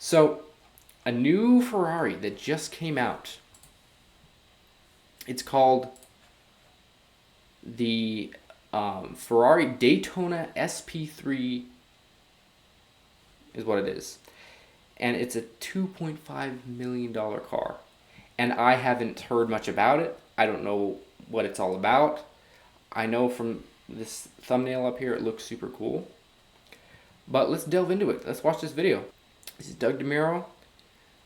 So, a new Ferrari that just came out. It's called the Ferrari Daytona SP3 is what it is. And it's a $2.5 million car. And I haven't heard much about it. I don't know what it's all about. I know from this thumbnail up here it looks super cool. But let's delve into it. Let's watch this video. This is Doug DeMuro.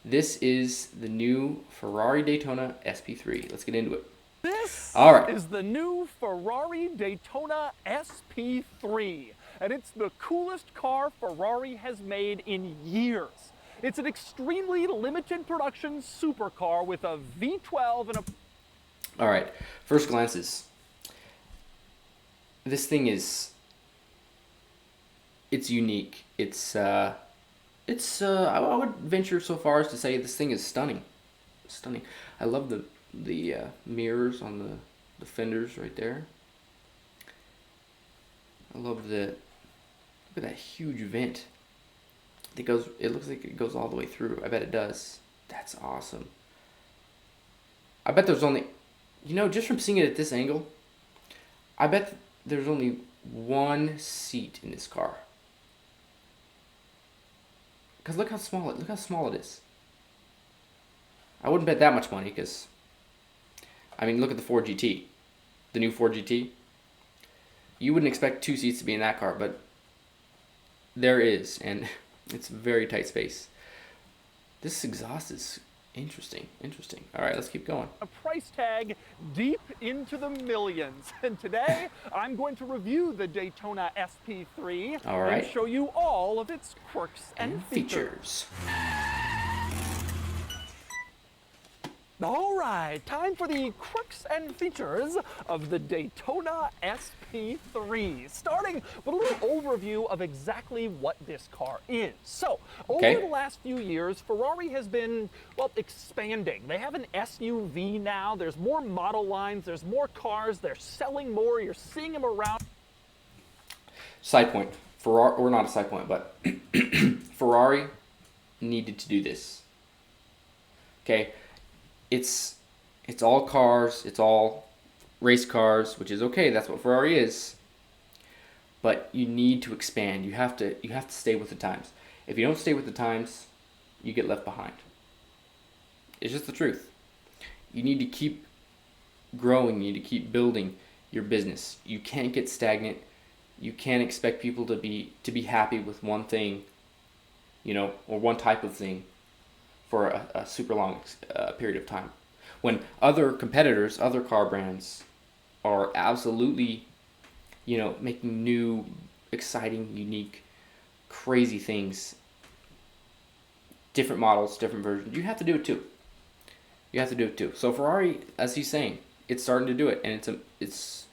This is the new Ferrari Daytona SP3. Let's get into it. This All right. is the new Ferrari Daytona SP3, and it's the coolest car Ferrari has made in years. It's an extremely limited production supercar with a V12 and a... All right, first glances. This thing is, it's unique. I would venture so far as to say this thing is stunning. Stunning. I love the mirrors on the fenders right there. I love look at that huge vent. It looks like it goes all the way through. I bet it does. That's awesome. I bet there's only, just from seeing it at this angle, I bet there's only one seat in this car. Because look how small it is. I wouldn't bet that much money because, look at the Ford GT. The new Ford GT. You wouldn't expect two seats to be in that car, but there is, and it's a very tight space. This exhaust is interesting. All right, let's keep going. A price tag deep into the millions. And today, I'm going to review the Daytona SP3 All right. and show you all of its quirks and features. All right, time for the quirks and features of the Daytona SP3, starting with a little overview of exactly what this car is. So, over the last few years, Ferrari has been, expanding. They have an SUV now, there's more model lines, there's more cars, they're selling more, you're seeing them around. Side point, or not a side point, but Ferrari needed to do this. Okay? It's all cars, it's all race cars, which is okay. That's what Ferrari is. But you need to expand. You have to stay with the times. If you don't stay with the times, you get left behind. It's just the truth. You need to keep growing. You need to keep building your business. You can't get stagnant. You can't expect people to be happy with one thing, or one type of thing for a super long period of time. When other competitors, other car brands are absolutely, making new, exciting, unique, crazy things, different models, different versions, you have to do it too. So Ferrari, as he's saying, it's starting to do it, and it's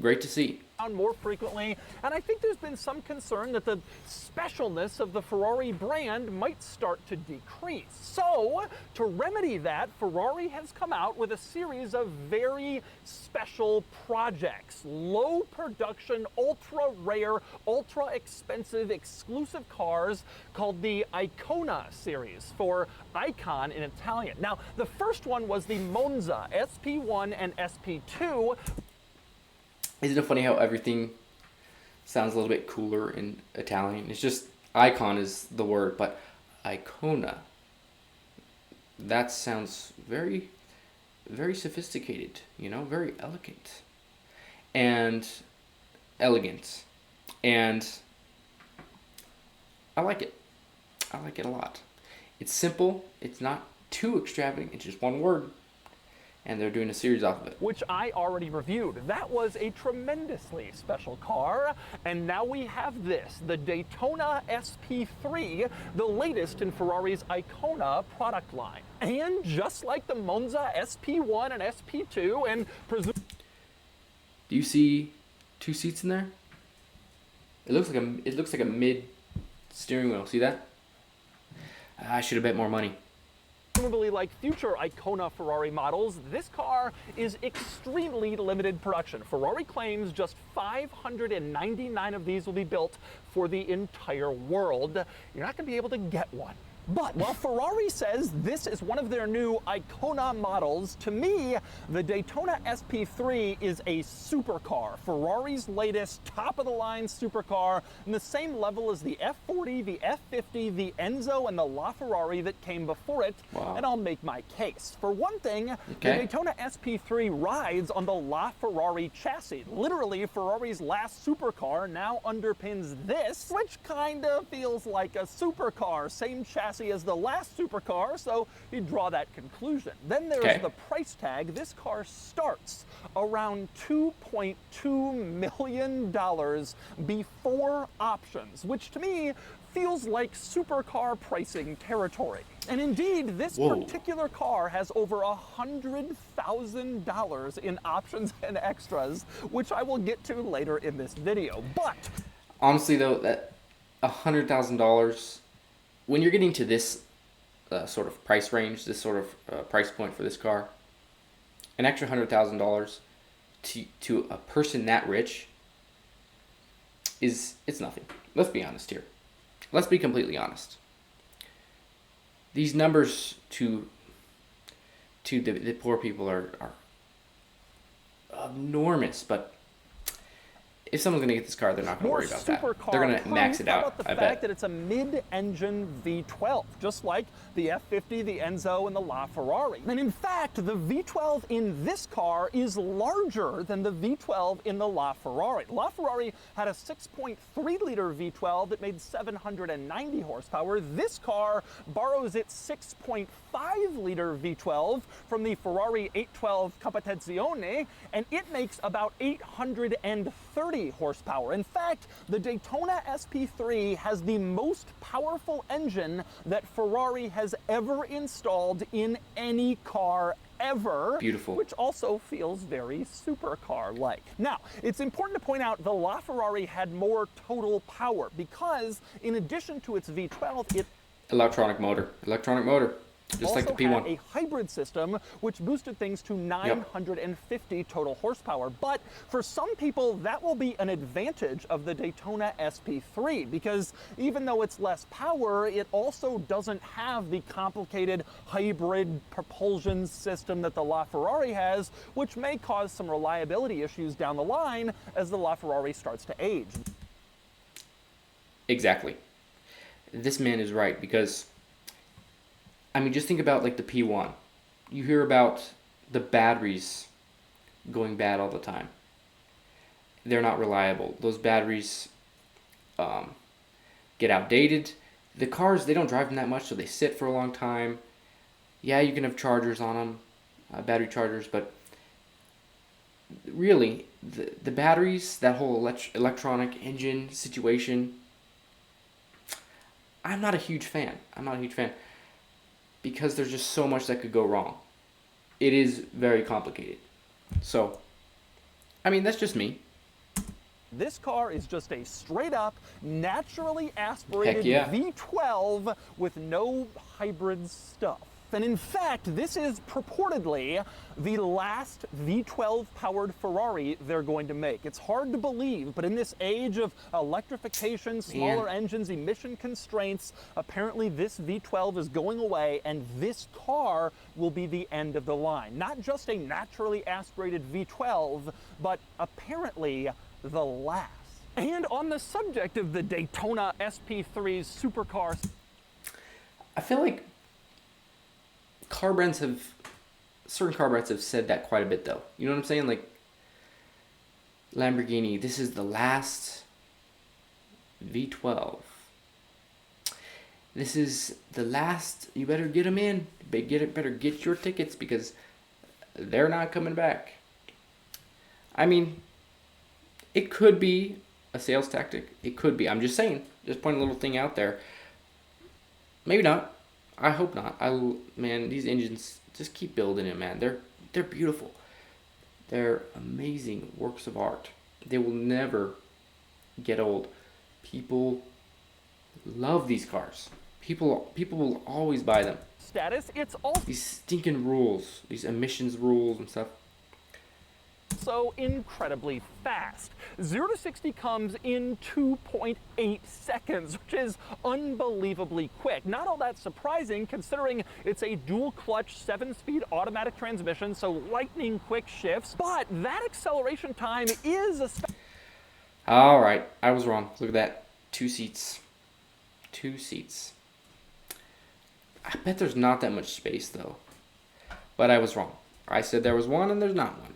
great to see. More frequently, and I think there's been some concern that the specialness of the Ferrari brand might start to decrease. So, to remedy that, Ferrari has come out with a series of very special projects. Low production, ultra rare, ultra expensive, exclusive cars called the Icona series, for icon in Italian. Now, the first one was the Monza SP1 and SP2. Isn't it funny how everything sounds a little bit cooler in Italian? It's just, icon is the word, but Icona, that sounds very, very sophisticated, very elegant and elegant. And I like it. I like it a lot. It's simple. It's not too extravagant. It's just one word. And they're doing a series off of it. Which I already reviewed. That was a tremendously special car. And now we have this, the Daytona SP3, the latest in Ferrari's Icona product line. And just like the Monza SP1 and SP2, and do you see two seats in there? It looks like a mid steering wheel. See that? I should have bet more money. Presumably like future Icona Ferrari models, this car is extremely limited production. Ferrari claims just 599 of these will be built for the entire world. You're not going to be able to get one. But while Ferrari says this is one of their new Icona models, to me, the Daytona SP3 is a supercar. Ferrari's latest top-of-the-line supercar, on the same level as the F40, the F50, the Enzo, and the LaFerrari that came before it. Wow. And I'll make my case. For one thing, the Daytona SP3 rides on the LaFerrari chassis. Literally, Ferrari's last supercar now underpins this, which kind of feels like a supercar. Same chassis as the last supercar, so you draw that conclusion. Then there's the price tag. This car starts around $2.2 million before options, which to me feels like supercar pricing territory. And indeed, this particular car has over $100,000 in options and extras, which I will get to later in this video. But honestly, though, that $100,000, when you're getting to this sort of price range, this sort of price point for this car, an extra $100,000 to a person that rich it's nothing. Let's be honest here. Let's be completely honest. These numbers to the poor people are enormous, but if someone's going to get this car, they're not going to worry about that. They're going to max it out, How about the fact that it's a mid-engine V12, just like the F50, the Enzo, and the LaFerrari. And in fact, the V12 in this car is larger than the V12 in the LaFerrari. LaFerrari had a 6.3-liter V12 that made 790 horsepower. This car borrows its 6.5-liter V12 from the Ferrari 812 Competizione, and it makes about 830 horsepower. In fact, the Daytona SP3 has the most powerful engine that Ferrari has ever installed in any car ever. Beautiful. Which also feels very supercar-like. Now, it's important to point out the LaFerrari had more total power because, in addition to its V12, it electronic motor. Just like the P1. Also had a hybrid system, which boosted things to 950 total horsepower. But for some people, that will be an advantage of the Daytona SP3, because even though it's less power, it also doesn't have the complicated hybrid propulsion system that the LaFerrari has, which may cause some reliability issues down the line as the LaFerrari starts to age. Exactly. This man is right, because I mean, just think about like the P1. You hear about the batteries going bad all the time. They're not reliable. Those batteries get outdated. The cars, they don't drive them that much, so they sit for a long time. Yeah, you can have chargers on them, battery chargers, but really, the batteries, that whole electronic engine situation, I'm not a huge fan. Because there's just so much that could go wrong. It is very complicated. So, I mean, that's just me. This car is just a straight-up, naturally aspirated V12 with no hybrid stuff. And in fact, this is purportedly the last V12-powered Ferrari they're going to make. It's hard to believe, but in this age of electrification, smaller engines, emission constraints, apparently this V12 is going away, and this car will be the end of the line. Not just a naturally aspirated V12, but apparently the last. And on the subject of the Daytona SP3's supercars, I feel like certain car brands have said that quite a bit, though. You know what I'm saying? Like Lamborghini, this is the last V12. This is the last. You better get them in. Better get your tickets, because they're not coming back. I mean, it could be a sales tactic. It could be. I'm just saying. Just putting a little thing out there. Maybe not. I hope not. Man, these engines, just keep building it, man. They're beautiful. They're amazing works of art. They will never get old. People love these cars. People will always buy them. Status, it's all These stinking rules, these emissions rules and stuff. so incredibly fast. 0 to 60 comes in 2.8 seconds, which is unbelievably quick. Not all that surprising considering it's a dual clutch 7-speed automatic transmission, so lightning quick shifts, but that acceleration time is All right, I was wrong. Look at that. 2 seats. 2 seats. I bet there's not that much space though. But I was wrong. I said there was one and there's not one.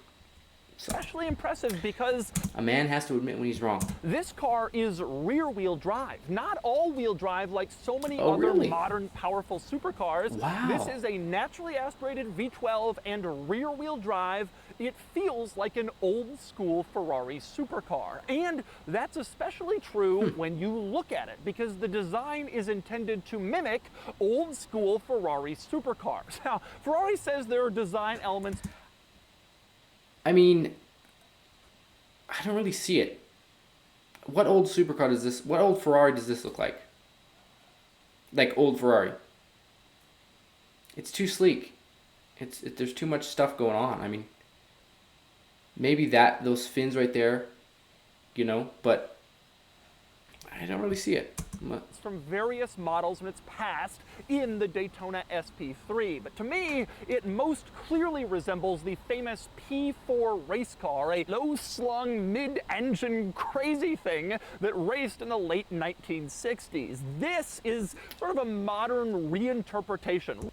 So, especially impressive because a man has to admit when he's wrong. this car is rear-wheel drive, not all-wheel drive like so many Oh, other really? modern powerful supercars. Wow. This is a naturally aspirated V12 and rear-wheel drive. It feels like an old-school Ferrari supercar. And that's especially true when you look at it, because the design is intended to mimic old-school Ferrari supercars. Now, Ferrari says there are design elements. I mean, I don't really see it. What old supercar does this, what old Ferrari does this look like? Like old Ferrari. It's too sleek. There's too much stuff going on. I mean, maybe those fins right there, you know, but I don't really see it. From various models in its past in the Daytona SP3. But to me, it most clearly resembles the famous P4 race car, a low-slung, mid-engine crazy thing that raced in the late 1960s. This is sort of a modern reinterpretation.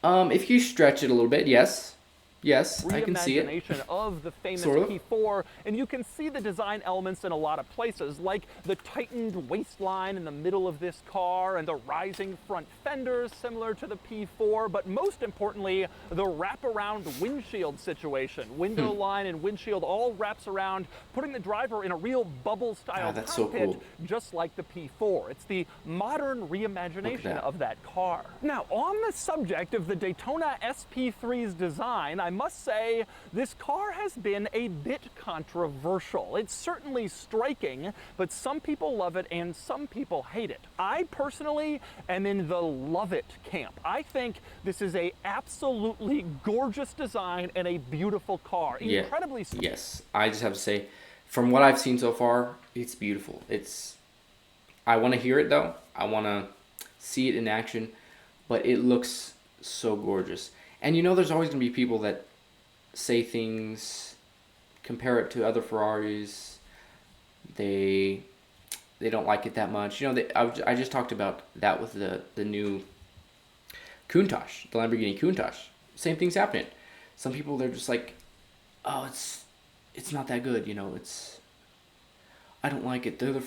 If you stretch it a little bit, yes. Yes, I can see it. Reimagination of the famous Sort of. P4, and you can see the design elements in a lot of places, like the tightened waistline in the middle of this car and the rising front fenders similar to the P4, but most importantly, the wraparound windshield situation. Window line and windshield all wraps around, putting the driver in a real bubble-style that's so cockpit, cool. just like the P4. It's the modern reimagination of that car. Now, on the subject of the Daytona SP3's design, I must say this car has been a bit controversial. It's certainly striking, but some people love it and some people hate it. I personally am in the love it camp. I think this is a absolutely gorgeous design and a beautiful car. Incredibly Yes, I just have to say, from what I've seen so far, it's beautiful. I want to hear it though. I want to see it in action, but it looks so gorgeous. And you know, there's always going to be people that say things, compare it to other Ferraris. They don't like it that much. You know, I just talked about that with the new Countach, the Lamborghini Countach. Same thing's happening. Some people, they're just like, oh, it's not that good. You know, I don't like it. The other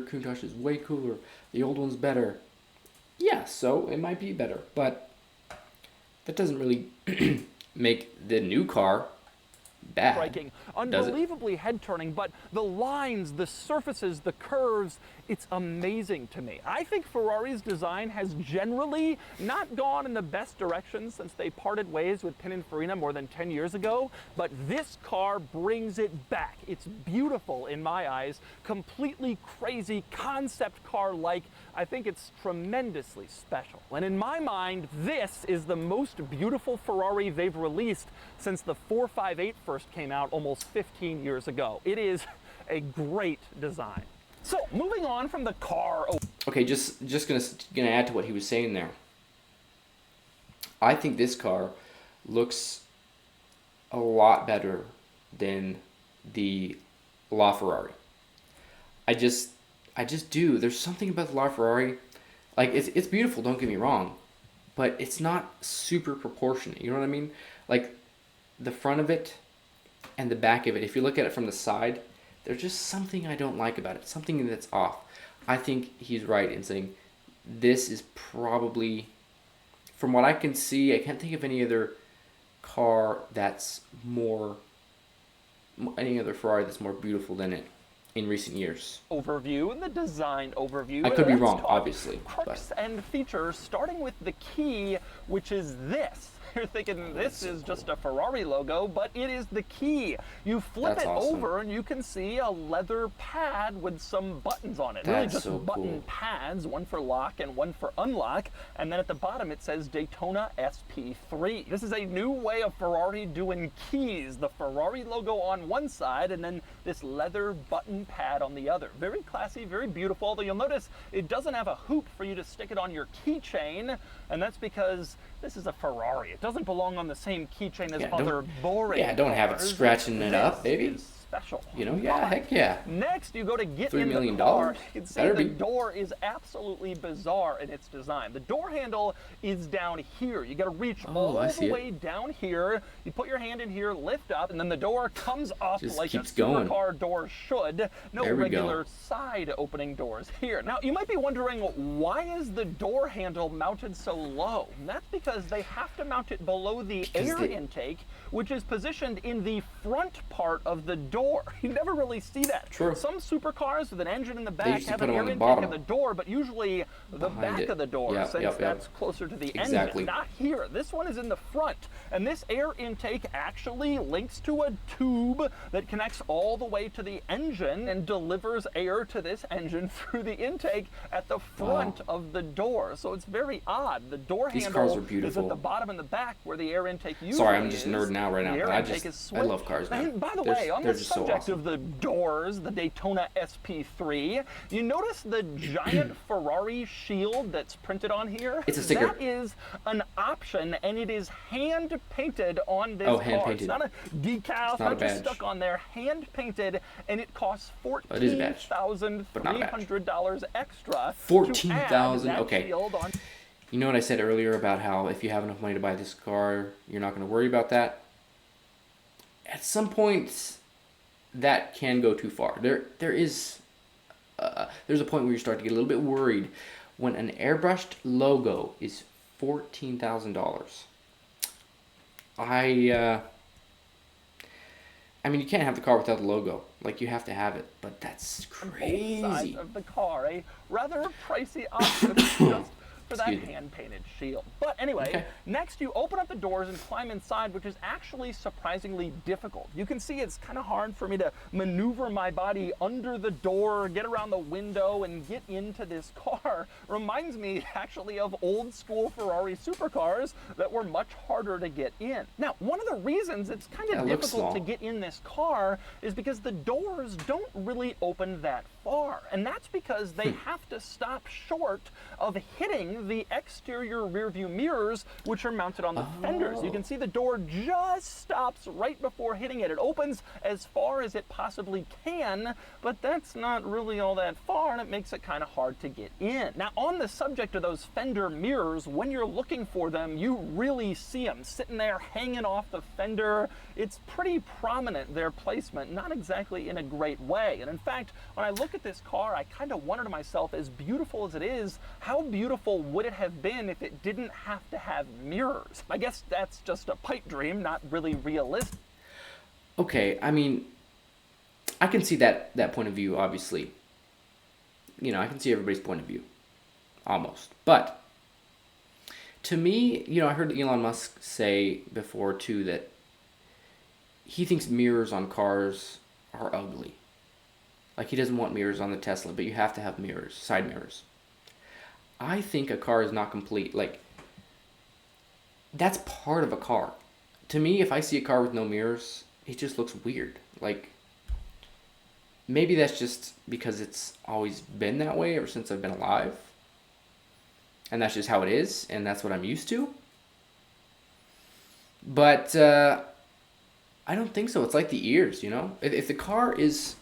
Countach is way cooler. The old one's better. Yeah, so it might be better, but that doesn't really make the new car bad. striking, unbelievably head-turning, but the lines, the surfaces, the curves, it's amazing to me. I think Ferrari's design has generally not gone in the best direction since they parted ways with Pininfarina more than 10 years ago, but this car brings it back. It's beautiful in my eyes, completely crazy, concept car-like. I think it's tremendously special. And in my mind, this is the most beautiful Ferrari they've released since the 458 first came out almost 15 years ago. It is a great design. So, moving on from the car. Okay, just gonna add to what he was saying there. I think this car looks a lot better than the LaFerrari. I just do. There's something about the LaFerrari, like it's beautiful. Don't get me wrong, but it's not super proportionate. You know what I mean? Like the front of it and the back of it. If you look at it from the side, there's just something I don't like about it. Something that's off. I think he's right in saying this is probably, from what I can see, I can't think of any other car that's any other Ferrari that's more beautiful than it in recent years. Overview and the design overview. I could be Let's wrong, talk obviously. Quirks and features, starting with the key, which is this. You're thinking this is just a Ferrari logo, but it is the key. You flip That's it awesome. over and you can see a leather pad with some buttons on it. Really That's just so button cool. pads, one for lock and one for unlock. And then at the bottom it says Daytona SP3. This is a new way of Ferrari doing keys. The Ferrari logo on one side and then this leather button pad on the other. Very classy, very beautiful. Although you'll notice it doesn't have a hoop for you to stick it on your keychain, and that's because this is a Ferrari. It doesn't belong on the same keychain as other boring don't have it cars. scratching it up, baby. This is special. You know, yeah, heck yeah. Next, you go to get $3 in million? the car. You can see Better the be. door is absolutely bizarre in its design. The door handle is down here. You got to reach all I the see it. way down here. You put your hand in here, lift up, and then the door comes up Just like a keeps going. supercar door should. No There we go. regular side opening doors here. Now, you might be wondering, why is the door handle mounted so low? And that's because they have to mount it below the air intake, which is positioned in the front part of the door. You never really see that. True. Some supercars with an engine in the They back used to have put an it air on the intake bottom. in the door, but usually the Behind back it. of the door, Yep, since yep, yep. that's closer to the Exactly. engine. Not here. This one is in the front, and this air intake actually links to a tube that connects all the way to the engine and delivers air to this engine through the intake at the front of the door. So it's very odd. The door These handle cars are is beautiful. at the bottom and the back where the air intake usually Sorry, I'm just is. nerding out right now. The air But intake is I love cars, man. And by the They're- way, on they're the just so subject awesome. of the doors, the Daytona SP3, you notice the giant Ferrari shield that's printed on here? It's a sticker. That is an option, and it is hand painted on this Oh, car. hand It's painted. not a decal, it's not a not just badge. stuck on there. Hand painted, and it costs it is a badge, but not a badge. $14,300 extra. $14,000, to add okay. that shield on. You know what I said earlier about how if you have enough money to buy this car, you're not going to worry about that? At some point, that can go too far. There's a point where you start to get a little bit worried when an airbrushed logo is $14,000. I mean, you can't have the car without the logo. Like, you have to have it, but that's Both sides crazy. of the car, a rather pricey option just for that Excuse me. hand-painted shield. But anyway, Okay. next you open up the doors and climb inside, which is actually surprisingly difficult. You can see it's kind of hard for me to maneuver my body under the door, get around the window, and get into this car. Reminds me actually of old school Ferrari supercars that were much harder to get in. Now, one of the reasons it's kind of That looks difficult to small. get in this car is because the doors don't really open that far. And that's because they have to stop short of hitting the exterior rear view mirrors, which are mounted on the fenders. You can see the door just stops right before hitting it. It opens as far as it possibly can, but that's not really all that far, and it makes it kind of hard to get in. Now, on the subject of those fender mirrors, when you're looking for them, you really see them sitting there hanging off the fender. It's pretty prominent, their placement, not exactly in a great way. And in fact, when I look at this car, I kind of wonder to myself, as beautiful as it is, how beautiful would it have been if it didn't have to have mirrors? I guess that's just a pipe dream, not really realistic. Okay, I mean, I can see that point of view, obviously. You know, I can see everybody's point of view. Almost. But, to me, you know, I heard Elon Musk say before, too, that he thinks mirrors on cars are ugly. Like, he doesn't want mirrors on the Tesla, but you have to have mirrors, side mirrors. I think a car is not complete. Like, that's part of a car. To me, if I see a car with no mirrors, it just looks weird. Like, maybe that's just because it's always been that way ever since I've been alive. And that's just how it is, and that's what I'm used to. But I don't think so. It's like the ears, you know? If the car is...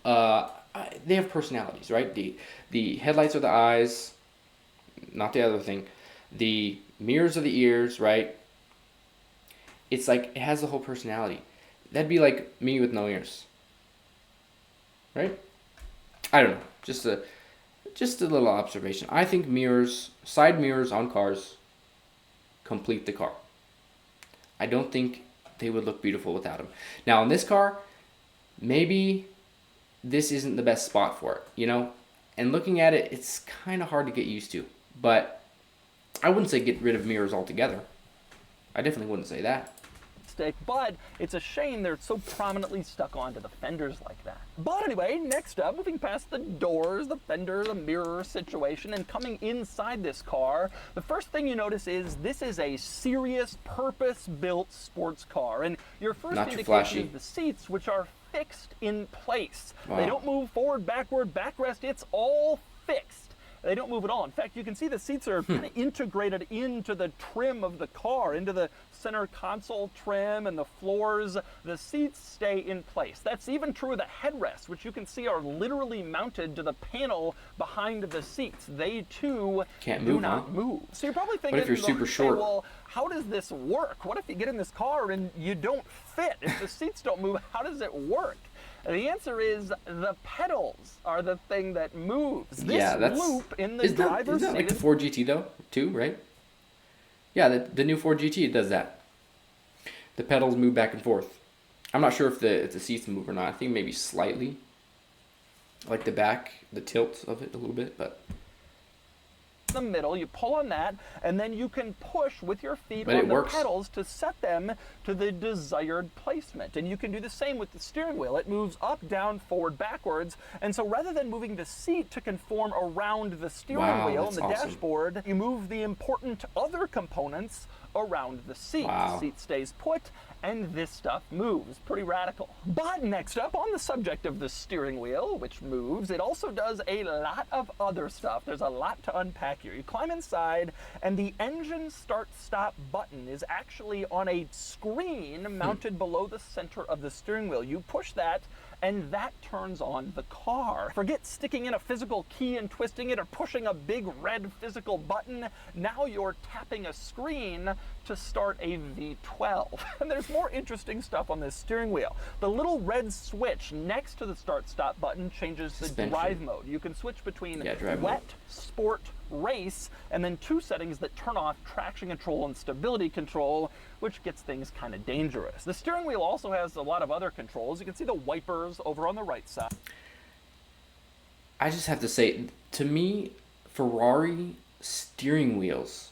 they have personalities, right? The headlights are the eyes, not the other thing. The mirrors are the ears, right? It's like, it has the whole personality. That'd be like me with no ears. Right? I don't know. Just a little observation. I think mirrors, side mirrors on cars, complete the car. I don't think they would look beautiful without them. Now, in this car, maybe this isn't the best spot for it, you know? And looking at it, it's kind of hard to get used to. But I wouldn't say get rid of mirrors altogether. I definitely wouldn't say that. But it's a shame they're so prominently stuck onto the fenders like that. But anyway, next up, moving past the doors, the fender, the mirror situation, and coming inside this car, the first thing you notice is this is a serious, purpose-built sports car. And your first indication is the seats, which are fixed in place. Wow. They don't move forward, backward, backrest. It's all fixed. They don't move at all. In fact, you can see the seats are kind of integrated into the trim of the car, into the center console trim and the floors. The seats stay in place. That's even true of the headrests, which you can see are literally mounted to the panel behind the seats. They too do not move. So you're probably thinking, what if you're super short? Well, how does this work? What if you get in this car and you don't fit? If the seats don't move, how does it work? The answer is the pedals are the thing that moves. This loop in the driver's seat. Isn't that like the Ford GT though, too, right? Yeah, the new Ford GT does that. The pedals move back and forth. I'm not sure if the seats move or not. I think maybe slightly. Like the back, the tilt of it a little bit, but... the middle, you pull on that, and then you can push with your feet on the pedals to set them to the desired placement. And you can do the same with the steering wheel. It moves up, down, forward, backwards. And so rather than moving the seat to conform around the steering wheel and the dashboard, you move the important other components around the seat. The seat stays put, and this stuff moves. Pretty radical. But next up, on the subject of the steering wheel, which moves, it also does a lot of other stuff. There's a lot to unpack here. You climb inside, and the engine start-stop button is actually on a screen mounted below the center of the steering wheel. You push that, and that turns on the car. Forget sticking in a physical key and twisting it or pushing a big red physical button. Now you're tapping a screen to start a V12. And there's more interesting stuff on this steering wheel. The little red switch next to the start-stop button changes the drive mode. You can switch between wet, sport, race, and then two settings that turn off traction control and stability control, which gets things kind of dangerous. The steering wheel also has a lot of other controls. You can see the wipers over on the right side. I just have to say, to me, Ferrari steering wheels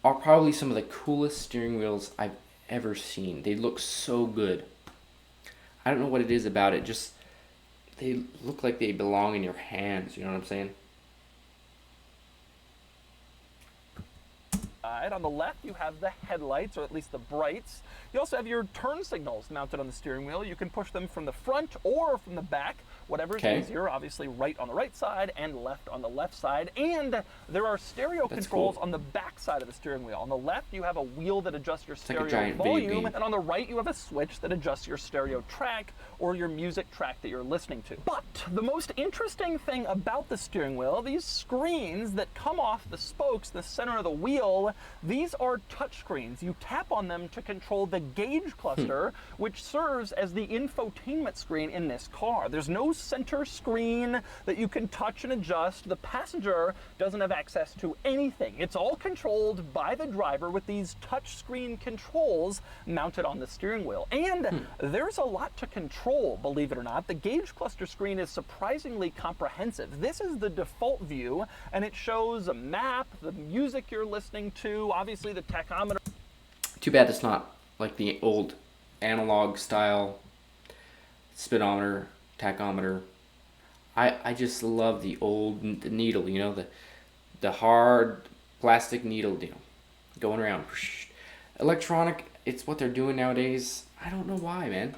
are probably some of the coolest steering wheels I've ever seen. They look so good. I don't know what it is about it, just they look like they belong in your hands, you know what I'm saying? On the left, you have the headlights, or at least the brights. You also have your turn signals mounted on the steering wheel. You can push them from the front or from the back, whatever's easier. Obviously, right on the right side and left on the left side. And there are stereo controls on the back side of the steering wheel. On the left, you have a wheel that adjusts your stereo volume, and on the right, you have a switch that adjusts your stereo track or your music track that you're listening to. But the most interesting thing about the steering wheel, these screens that come off the spokes, the center of the wheel, these are touch screens. You tap on them to control the gauge cluster, which serves as the infotainment screen in this car. There's no center screen that you can touch and adjust. The passenger doesn't have access to anything. It's all controlled by the driver with these touch screen controls mounted on the steering wheel. And there's a lot to control, believe it or not. The gauge cluster screen is surprisingly comprehensive. This is the default view, and it shows a map, the music you're listening to, obviously the tachometer. Too bad it's not like the old analog style speedometer, tachometer. I just love the old needle, you know, the hard plastic needle, you know, going around. Electronic, it's what they're doing nowadays. I don't know why, man.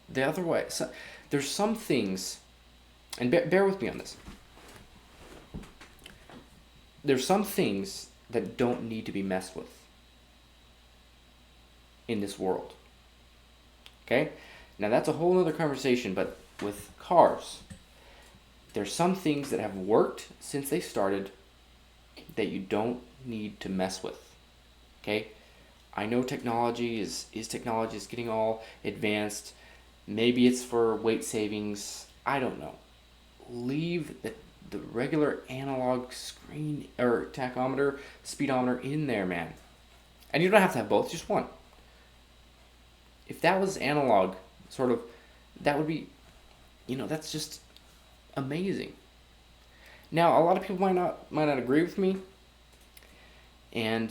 The other way, so, there's some things, and bear with me on this. There's some things that don't need to be messed with in this world. Okay? Now that's a whole other conversation, but with cars, there's some things that have worked since they started that you don't need to mess with. Okay? I know technology is getting all advanced. Maybe it's for weight savings. I don't know. Leave the regular analog screen or tachometer, speedometer in there, man. And you don't have to have both, just one. If that was analog, sort of, that would be, you know, that's just amazing. Now, a lot of people might not agree with me, and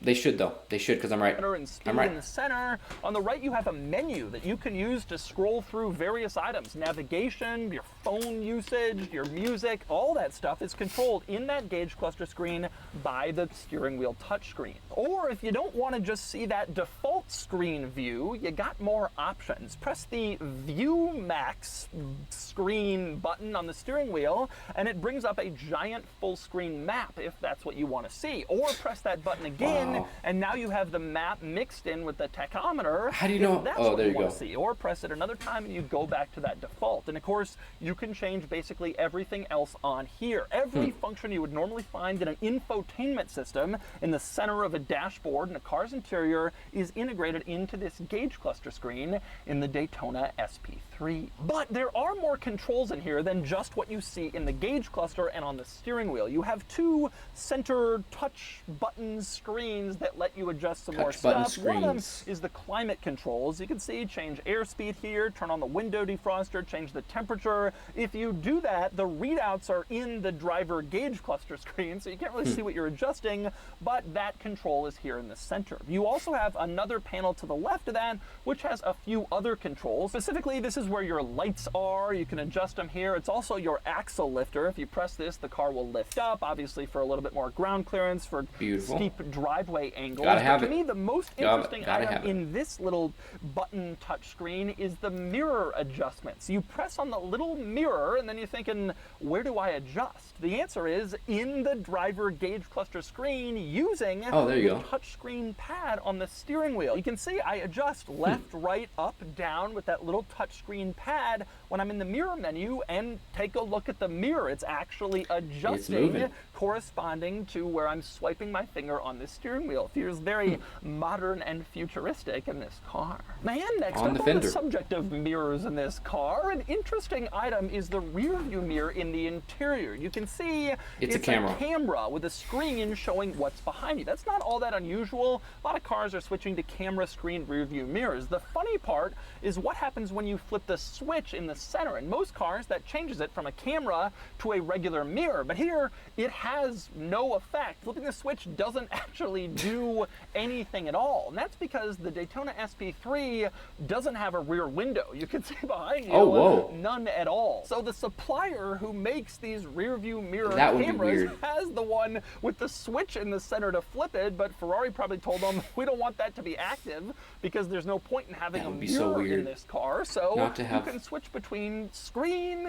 They should, though. They should, because I'm right. And speed I'm right. in the center. On the right, you have a menu that you can use to scroll through various items. Navigation, your phone usage, your music, all that stuff is controlled in that gauge cluster screen by the steering wheel touchscreen. Or if you don't want to just see that default screen view, you got more options. Press the View Max screen button on the steering wheel, and it brings up a giant full screen map if that's what you want to see. Or press that button again, and now you have the map mixed in with the tachometer. How do you know? That's Oh, what there you you want go. to see. Or press it another time and you go back to that default. And of course, you can change basically everything else on here. Every function you would normally find in an infotainment system in the center of a dashboard in a car's interior is integrated into this gauge cluster screen in the Daytona SP3. But there are more controls in here than just what you see in the gauge cluster and on the steering wheel. You have two center touch button screens that let you adjust some more stuff. One of them is the climate controls. You can see change airspeed here, turn on the window defroster, change the temperature. If you do that, the readouts are in the driver gauge cluster screen, so you can't really see what you're adjusting, but that control is here in the center. You also have another panel to the left of that, which has a few other controls. Specifically, this is where your lights are. You can adjust them here. It's also your axle lifter. If you press this, the car will lift up, obviously for a little bit more ground clearance, for steep driveway angles. But to me, the most interesting item in this little button touchscreen is the mirror adjustments. You press on the little mirror, and then you're thinking, where do I adjust? The answer is in the driver gauge cluster screen using the touchscreen pad on the steering wheel. You can see I adjust left, right, up, down with that little touchscreen pad when I'm in the mirror menu, and take a look at the mirror. It's actually adjusting corresponding to where I'm swiping my finger on the steering wheel. It feels very modern and futuristic in this car. Man, next up on the subject of mirrors in this car, an interesting item is the rear view mirror in the interior. You can see it's a camera with a screen showing what's behind you. That's not all that unusual. A lot of cars are switching to camera screen rear view mirrors. The funny part is what happens when you flip the switch in the center. In most cars, that changes it from a camera to a regular mirror. But here, it has no effect. Flipping the switch doesn't actually do anything at all. And that's because the Daytona SP3 doesn't have a rear window. You can see behind you, none at all. So the supplier who makes these rear view mirror cameras has the one with the switch in the center to flip it, but Ferrari probably told them, we don't want that to be active because there's no point in having a mirror in this car. So you can switch between screen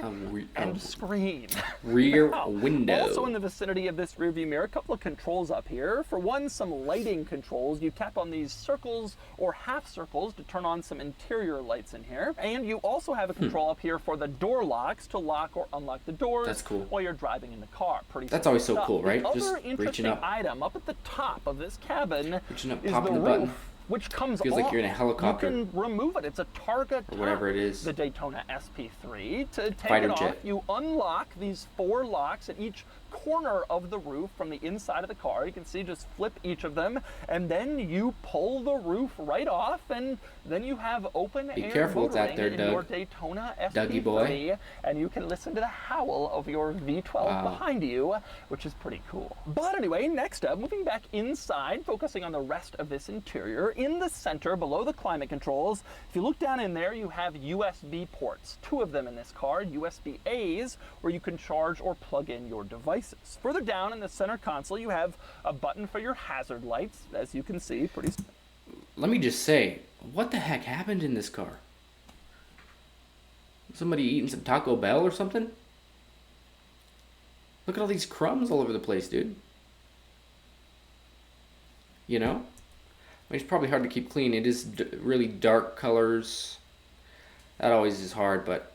and screen. Rear window. Also in the vicinity of this rear view mirror, a couple of controls up here. For one, some lighting controls. You tap on these circles or half circles to turn on some interior lights in here. And you also have a control up here for the door locks to lock or unlock the doors while you're driving in the car. That's always so cool, right? The other interesting item up at the top of this cabin is the button. roof, which comes off. Feels like you're in a helicopter. You can remove it. It's a Targa or whatever it is. The Daytona SP3. To take it off, you unlock these 4 locks at each corner of the roof from the inside of the car. You can see, just flip each of them, and then you pull the roof right off, and then you have open air motoring in your Daytona SP3, and you can listen to the howl of your V12 behind you, which is pretty cool. But anyway, next up, moving back inside, focusing on the rest of this interior, in the center below the climate controls, if you look down in there, you have USB ports, 2 of them in this car, USB-A's, where you can charge or plug in your devices. Further down in the center console, you have a button for your hazard lights, as you can see. Let me just say, what the heck happened in this car? Somebody eating some Taco Bell or something? Look at all these crumbs all over the place, dude. You know? I mean, it's probably hard to keep clean. It is really dark colors. That always is hard, but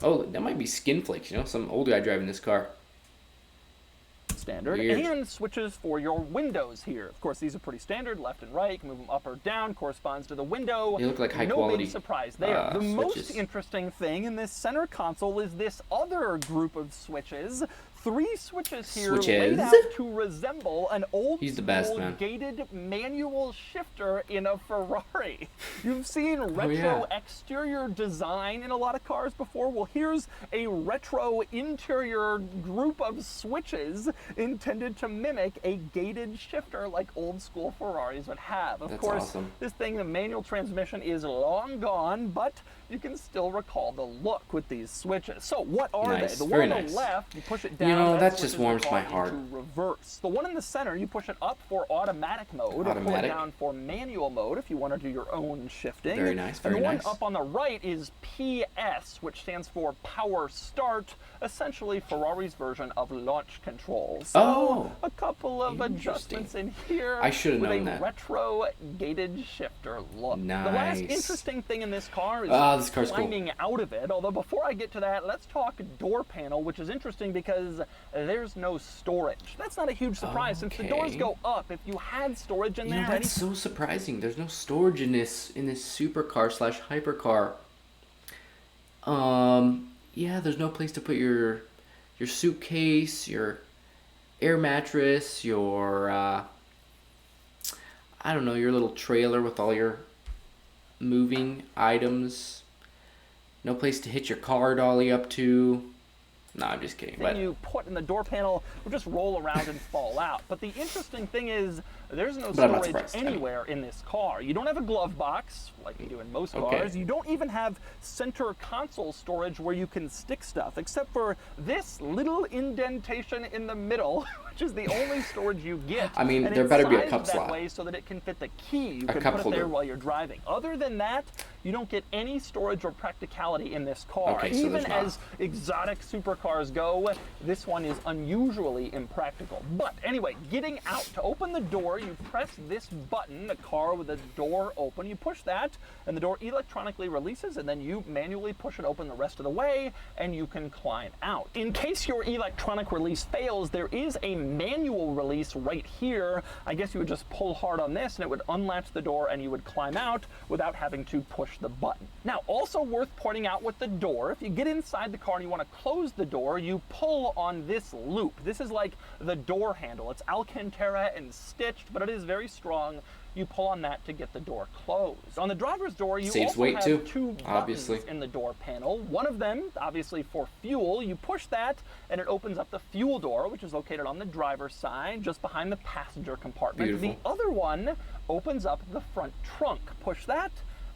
oh, that might be skin flakes, you know? Some old guy driving this car. Standard. And switches for your windows here. Of course, these are pretty standard, left and right. You can move them up or down, corresponds to the window. They look like high quality. No big surprise there. The most interesting thing in this center console is this other group of switches. 3 switches here laid out to resemble an old school gated manual shifter in a Ferrari. You've seen retro exterior design in a lot of cars before. Well, here's a retro interior group of switches intended to mimic a gated shifter like old school Ferraris would have. Of That's course, awesome. this thing, the manual transmission, is long gone, but you can still recall the look with these switches. So what are they? Nice. The Very one on nice. the left, you push it down. You know, that switches just the warms car my heart. into reverse. The one in the center, you push it up for automatic mode, or pull it Automatic. down for manual mode if you want to do your own shifting. Very nice, very and the nice. one up on the right is PS, which stands for Power Start, essentially Ferrari's version of launch control. So Oh, a couple of interesting. adjustments in here I should have with known a that. retro gated shifter look. Nice. The last interesting thing in this car is This car's cool. climbing out of it. Although before I get to that, let's talk door panel, which is interesting because there's no storage. That's not a huge surprise since the doors Okay. go up. If you had storage in You there, know, that's so surprising. There's no storage in this supercar slash hypercar. Yeah, there's no place to put your suitcase, your air mattress, your I don't know, your little trailer with all your moving items. No place to hitch your car dolly up to. No, I'm just kidding. thing But you put in the door panel will just roll around and fall out. But the interesting thing is there's no But I'm not storage surprised. I mean- anywhere in this car. You don't have a glove box like you do in most Okay. cars. You don't even have center console storage where you can stick stuff, except for this little indentation in the middle, which is the only storage you get. I mean, And there it's better be a sized cup that slot. way so that it can fit the key. You A can cup put it there holder. while you're driving. Other than that, you don't get any storage or practicality in this car. Okay, so Even there's not. as exotic supercars go, this one is unusually impractical. But anyway, getting out, to open the door, you press this button, the car with the door open. You push that, and the door electronically releases, and then you manually push it open the rest of the way, and you can climb out. In case your electronic release fails, there is a manual release right here. I guess you would just pull hard on this, and it would unlatch the door, and you would climb out without having to push the button. Now, also worth pointing out with the door, if you get inside the car and you want to close the door, you pull on this loop. This is like the door handle. It's Alcantara and stitched, but it is very strong. You pull on that to get the door closed. On the driver's door, you Saves also weight have too, two buttons obviously. in the door panel. One of them, obviously for fuel, you push that and it opens up the fuel door, which is located on the driver's side, just behind the passenger compartment. Beautiful. The other one opens up the front trunk. Push that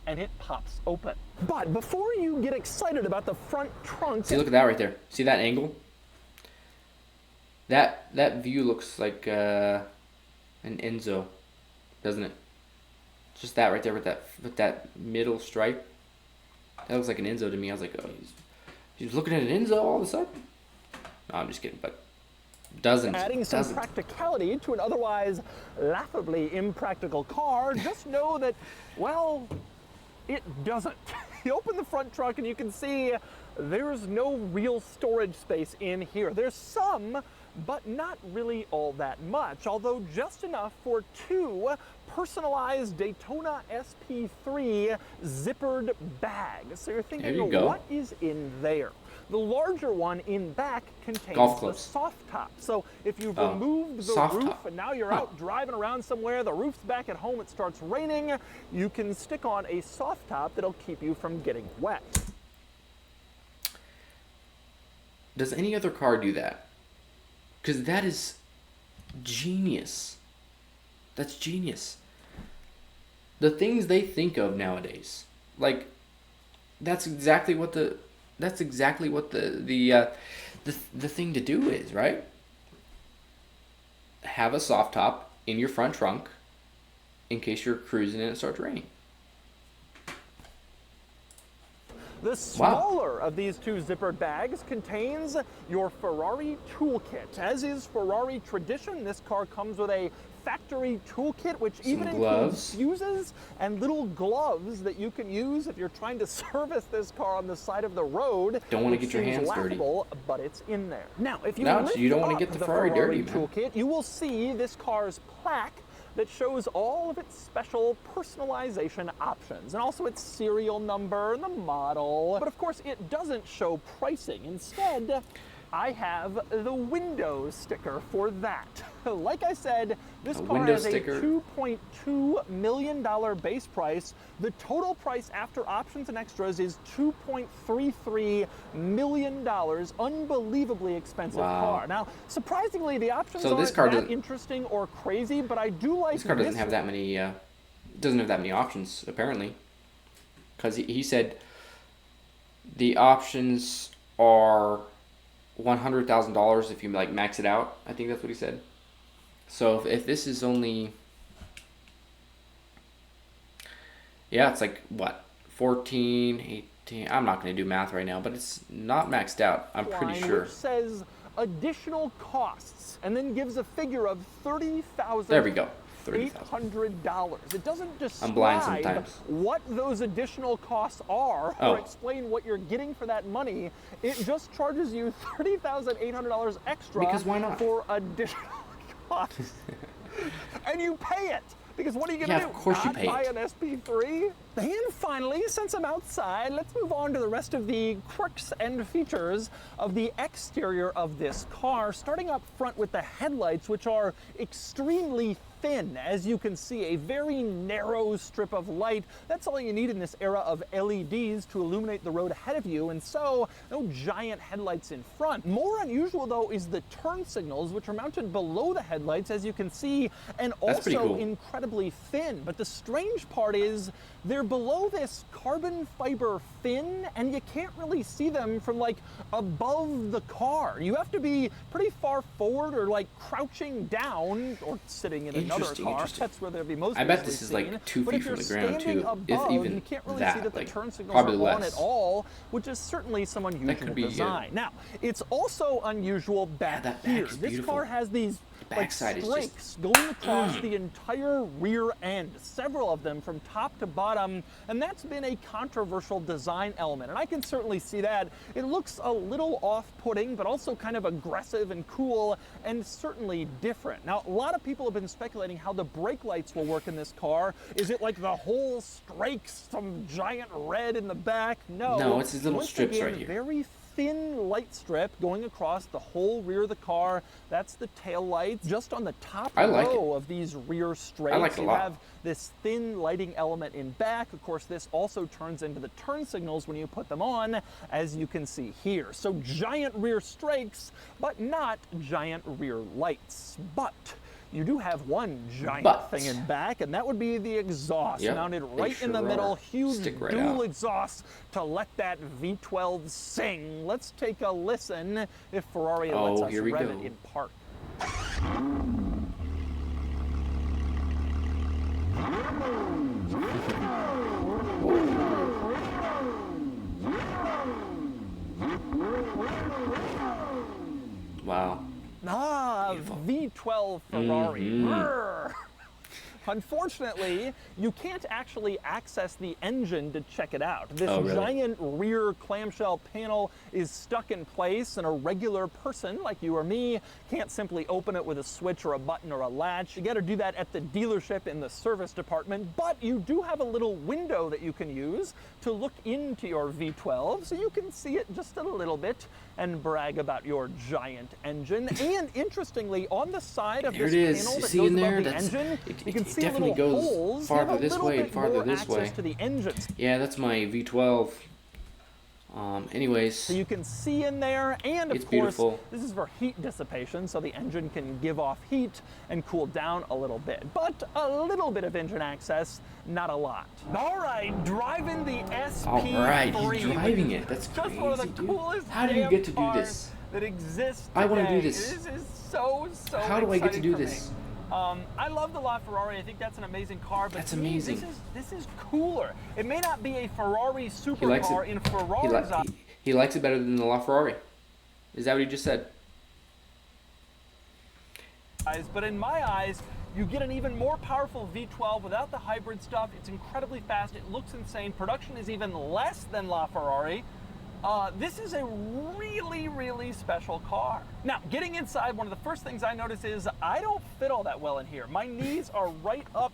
and it pops open. But before you get excited about the front trunk, see, look at that right there. See that angle? That view looks like an Enzo, doesn't it? Just that right there with that middle stripe. That looks like an Enzo to me. I was like, oh, he's looking at an Enzo all of a sudden. No, I'm just kidding, but doesn't. adding some doesn't. practicality to an otherwise laughably impractical car, just know that, well, it doesn't. You open the front trunk and you can see there's no real storage space in here. There's some, but not really all that much, although just enough for two personalized Daytona SP3 zippered bags. So you're thinking, There you go. what is in there? The larger one in back contains Golf the clubs. soft top. So if you've Oh, removed the soft roof top. and now you're Huh. out driving around somewhere, the roof's back at home, it starts raining, you can stick on a soft top that'll keep you from getting wet. Does any other car do that? Because that is genius. That's genius. The things they think of nowadays, like that's exactly what the thing to do is, right? Have a soft top in your front trunk in case you're cruising and it starts raining. The smaller of these two zippered bags contains your Ferrari toolkit. As is Ferrari tradition, this car comes with a factory toolkit, which even includes gloves. fuses and little gloves that you can use if you're trying to service this car on the side of the road. Don't wanna which get your seems hands dirty. laughable, but it's in there. Now, if you No, lift you don't wanna up get the Ferrari dirty, man. toolkit, you will see this car's plaque that shows all of its special personalization options and also its serial number and the model. But of course, it doesn't show pricing. Instead, I have the Windows sticker for that. like I said, this A car window has sticker. a $2.2 million base price. The total price after options and extras is $2.33 million. Unbelievably expensive car. Now, surprisingly, the options So this aren't car that doesn't- interesting or crazy, but I do like This car doesn't this have that many. Doesn't have that many options apparently, because he said the options are $100,000 if you like max it out. I think that's what he said. So if this is only, yeah, it's like what, 14, 18. I'm not going to do math right now, but it's not maxed out. I'm pretty line sure. Which says additional costs and then gives a figure of $30,000. There we go. $30,000. $800. It doesn't I'm blind describe sometimes. what those additional costs are Oh. or explain what you're getting for that money. It just charges you $30,800 extra Because why not? for additional costs. And you pay it. Because what are you going to Yeah, do? of course you Not pay buy it. an SP3? And finally, since I'm outside, let's move on to the rest of the quirks and features of the exterior of this car, starting up front with the headlights, which are extremely thin. As you can see, a very narrow strip of light. That's all you need in this era of LEDs to illuminate the road ahead of you, and so no giant headlights in front. More unusual, though, is the turn signals, which are mounted below the headlights, as you can see, and That's pretty also cool. incredibly thin. But the strange part is they're below this carbon fiber fin, and you can't really see them from like above the car. You have to be pretty far forward or like crouching down or sitting in another car. Interesting. That's where they'll be most I bet easily this is seen. like 2 But feet if from you're the ground standing too, above, if even you can't really that. see that Like, the turn signals probably are on less. at all, which is certainly some unusual could be, design. Now, it's also unusual back that back here. is This beautiful. car has these like backside is just- strakes going across the entire rear end, several of them from top to bottom, and that's been a controversial design element. And I can certainly see that. It looks a little off-putting, but also kind of aggressive and cool, and certainly different. Now, a lot of people have been speculating how the brake lights will work in this car. Is it like the whole strakes, some giant red in the back? No, it's these little Once strips again, right here. Very thin light strip going across the whole rear of the car. That's the tail lights. Just on the top I like row of these rear strakes, I like it a you lot. have this thin lighting element in back. Of course, this also turns into the turn signals when you put them on, as you can see here. So giant rear strakes, but not giant rear lights. But you do have one giant thing in back, and that would be the exhaust, Yep, mounted they right in the sure middle, are. huge Stick right dual out. exhaust to let that V12 sing. Let's take a listen if Ferrari Oh, lets us here we rev go. it in park. Wow. Ah, Beautiful. V12 Ferrari. Brrr. Unfortunately, you can't actually access the engine to check it out. This Oh, really? giant rear clamshell panel is stuck in place, and a regular person like you or me can't simply open it with a switch or a button or a latch. You got to do that at the dealership in the service department, but you do have a little window that you can use to look into your V12, so you can see it just a little bit and brag about your giant engine. And interestingly, on the side of There this it is. panel You that see goes in there? above the That's- engine, it- you can it see definitely little goes holes. farther You have a this little way and bit farther more this access way. to the engine. Yeah, that's my V12. Anyways, So you can see in there, and of It's course, beautiful. this is for heat dissipation, so the engine can give off heat and cool down a little bit. But a little bit of engine access, not a lot. All right, driving the SP3. all right, he's driving it. That's Just crazy, one of the dude. coolest How do you damn get to do cars this? that exists I wanna do today. this. This is so How do I get to exciting do for me. this? I love the LaFerrari. I think that's an amazing car, but That's to me, amazing. This is cooler. It may not be a Ferrari he likes supercar it. in Ferrari's eyes. He likes it better than the LaFerrari. Is that what he just said? But in my eyes, you get an even more powerful V12 without the hybrid stuff. It's incredibly fast. It looks insane. Production is even less than LaFerrari. This is a really, really special car. Now, getting inside, one of the first things I notice is I don't fit all that well in here. My knees are right up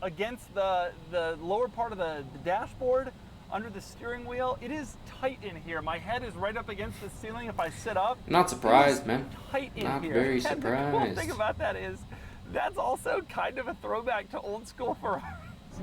against the lower part of the dashboard. under the steering wheel. It is tight in here. My head is right up against the ceiling if I sit up. Not surprised, man. Tight in Not here. very And surprised. the cool thing about that is that's also kind of a throwback to old school Ferraris.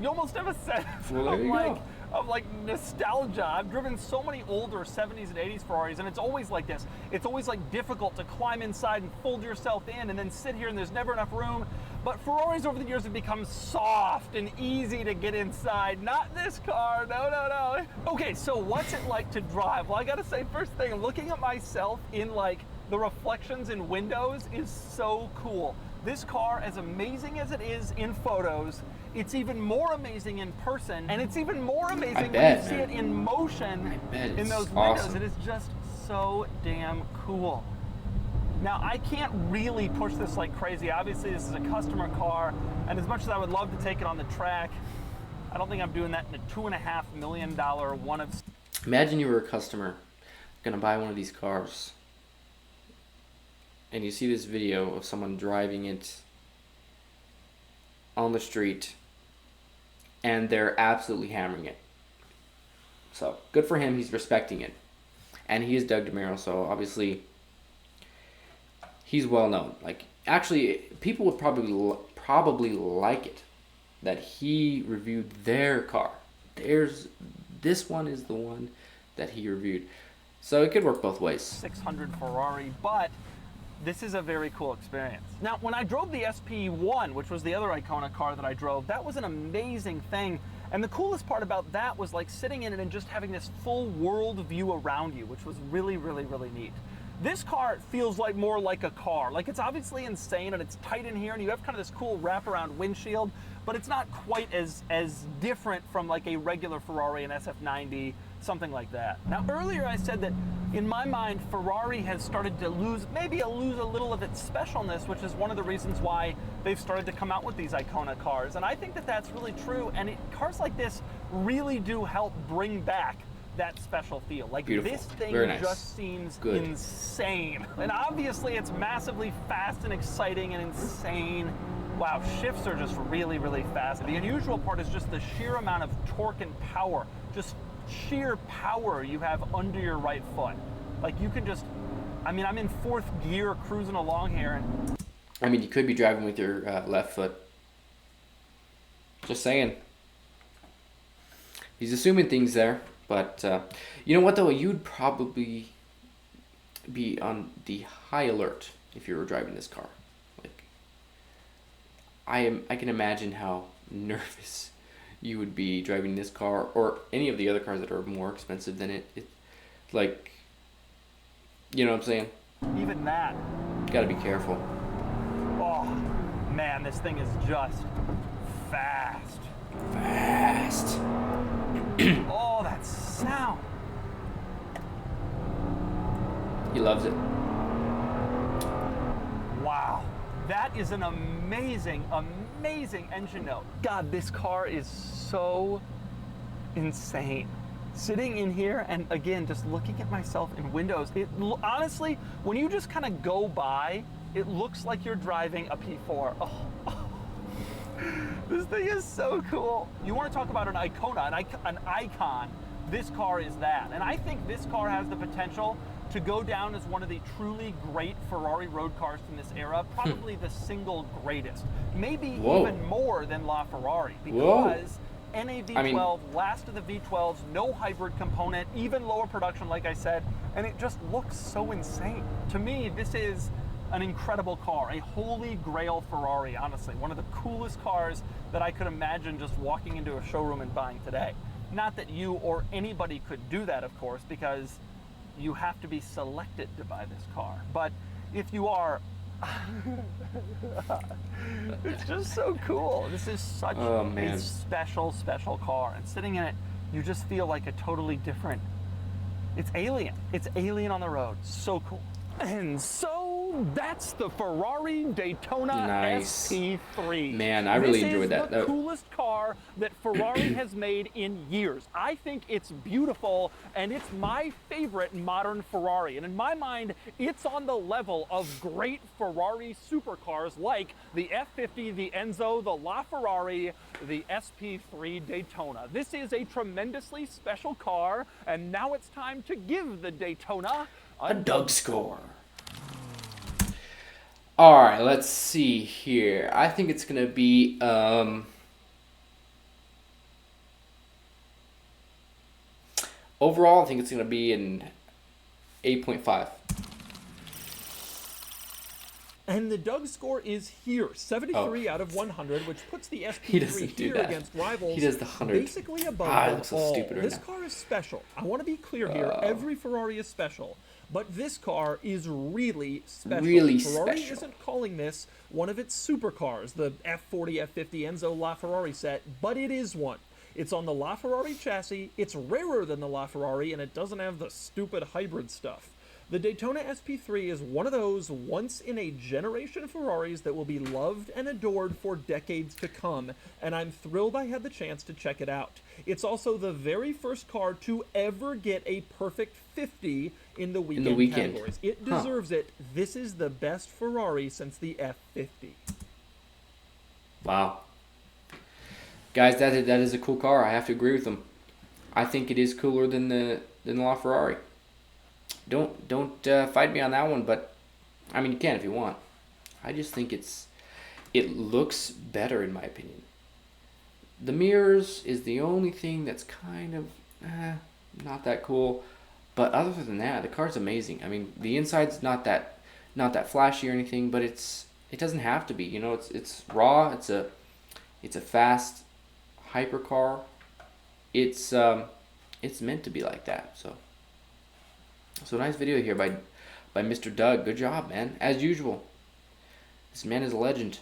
You almost have a sense Well, there you go. of like nostalgia. I've driven so many older 70s and 80s Ferraris, and it's always like this. It's always like difficult to climb inside and fold yourself in and then sit here and there's never enough room. But Ferraris over the years have become soft and easy to get inside. Not this car, no. Okay, so what's it like to drive? Well, I gotta say, first thing, looking at myself in like the reflections in windows is so cool. This car, as amazing as it is in photos, it's even more amazing in person, and it's even more amazing when you see it in motion in those windows. Awesome. It is just so damn cool. Now, I can't really push this like crazy. Obviously, this is a customer car, and as much as I would love to take it on the track, I don't think I'm doing that in a $2.5 million one of... Imagine you were a customer gonna buy one of these cars, and you see this video of someone driving it on the street, and they're absolutely hammering it. So good for him, he's respecting it. And he is Doug DeMuro, so obviously he's well known. Like, actually, people would probably like it that he reviewed their car. This one is the one that he reviewed. So it could work both ways. 600 Ferrari, but this is a very cool experience. Now, when I drove the SP1, which was the other Icona car that I drove, that was an amazing thing. And the coolest part about that was like sitting in it and just having this full world view around you, which was really, really, really neat. This car feels like more like a car. Like, it's obviously insane and it's tight in here and you have kind of this cool wraparound windshield, but it's not quite as different from like a regular Ferrari, an SF90, something like that. Now, earlier I said that in my mind, Ferrari has started to lose a little of its specialness, which is one of the reasons why they've started to come out with these Icona cars. And I think that that's really true. And cars like this really do help bring back that special feel. Like, beautiful. This thing Very nice. just seems Good. insane. And obviously it's massively fast and exciting and insane. Wow, shifts are just really, really fast. The unusual part is just the sheer amount of torque and power, just sheer power you have under your right foot. Like, you can just, I mean, I'm in fourth gear cruising along here, and I mean, you could be driving with your left foot. Just saying. He's assuming things there, but you know what though? You'd probably be on the high alert if you were driving this car. Like, I can imagine how nervous you would be driving this car or any of the other cars that are more expensive than it. Like, you know what I'm saying? even that. Gotta be careful. Oh, man, this thing is just fast. Fast. Oh, that sound. He loves it. Wow. That is an amazing, amazing engine note. God, this car is so insane. Sitting in here and again, just looking at myself in windows, honestly, when you just kind of go by, it looks like you're driving a P4. Oh. This thing is so cool. You want to talk about an Icona, an icon. This car is that. And I think this car has the potential to go down as one of the truly great Ferrari road cars from this era, probably the single greatest. Maybe even more than LaFerrari, because NA V12, last of the V12s, no hybrid component, even lower production, like I said, and it just looks so insane. To me, this is an incredible car, a holy grail Ferrari, honestly. One of the coolest cars that I could imagine just walking into a showroom and buying today. Not that you or anybody could do that, of course, because you have to be selected to buy this car. But if you are, it's just so cool. This is such a special, special car. And sitting in it, you just feel like a totally different, it's alien. It's alien on the road. So cool. And so That's the Ferrari Daytona Nice. SP3. Man, I really enjoyed that. This is the coolest car that Ferrari has made in years. I think it's beautiful, and it's my favorite modern Ferrari. And in my mind, it's on the level of great Ferrari supercars like the F50, the Enzo, the LaFerrari, the SP3 Daytona. This is a tremendously special car, and now it's time to give the Daytona a Doug score. All right, let's see here. I think it's gonna be overall. I think it's gonna be an 8.5. And the Doug score is here, 73 out of 100, which puts the SP3 here against rivals He does the 100. basically above them so all. stupid right This now. car is special. I want to be clear here. Every Ferrari is special. But this car is really special. Really Ferrari special. isn't calling this one of its supercars, the F40, F50 Enzo LaFerrari set, but it is one. It's on the LaFerrari chassis, it's rarer than the LaFerrari, and it doesn't have the stupid hybrid stuff. The Daytona SP3 is one of those once-in-a-generation Ferraris that will be loved and adored for decades to come, and I'm thrilled I had the chance to check it out. It's also the very first car to ever get a perfect 50 in the weekend categories. It deserves it. This is the best Ferrari since the F50. Wow. Guys, that is a cool car. I have to agree with them. I think it is cooler than the LaFerrari. Don't fight me on that one, but I mean you can if you want. I just think it looks better in my opinion. The mirrors is the only thing that's kind of not that cool, but other than that, the car's amazing. I mean, the inside's not that flashy or anything, but it doesn't have to be. You know, it's raw. It's a fast hypercar. It's meant to be like that. So nice video here by Mr. Doug. Good job, man. As usual. This man is a legend.